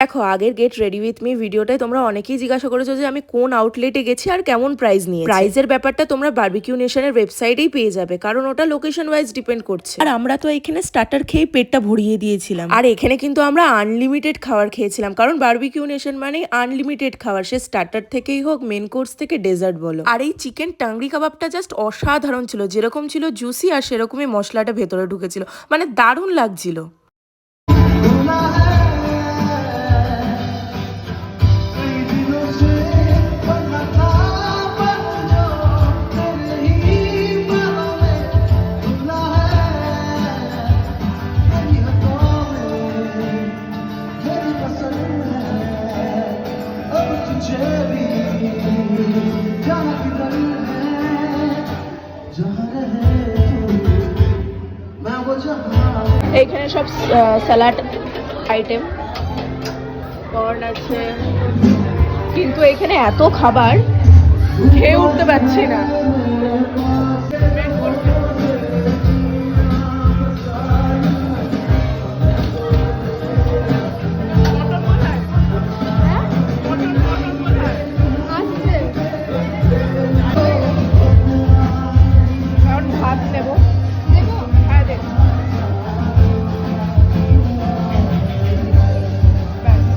দেখো আগের get ready with me ভিডিওটায় তোমরা অনেকেই জিজ্ঞাসা করেছো যে আমি কোন আউটলেটে গেছি আর কেমন প্রাইস নিয়ে। প্রাইসের ব্যাপারটা তোমরা বারবিকিউ নেশনের ওয়েবসাইটেই পেয়ে যাবে, কারণ ওটা লোকেশন ওয়াইজ ডিপেন্ড করছে। আর আমরা তো এখানে স্টার্টার খেয়ে পেটটা ভরিয়ে দিয়েছিলাম, আর এখানে কিন্তু আমরা আনলিমিটেড খাবার খেয়েছিলাম, কারণ বারবিকিউ নেশন মানে আনলিমিটেড খাবার, সে স্টার্টার থেকেই হোক, মেন কোর্স থেকে ডেজার্ট বলো। আর এই চিকেন টাংরি কাবাবটা জাস্ট অসাধারণ ছিল, যেরকম ছিল জুসি আর সেরকমই মশলাটা ভেতরে ঢুকেছিল, মানে দারুণ লাগছিল। এইখানে সব স্যালাড আইটেম, কর্ন আছে, কিন্তু এখানে এত খাবার খেয়ে উঠতে পারছি না।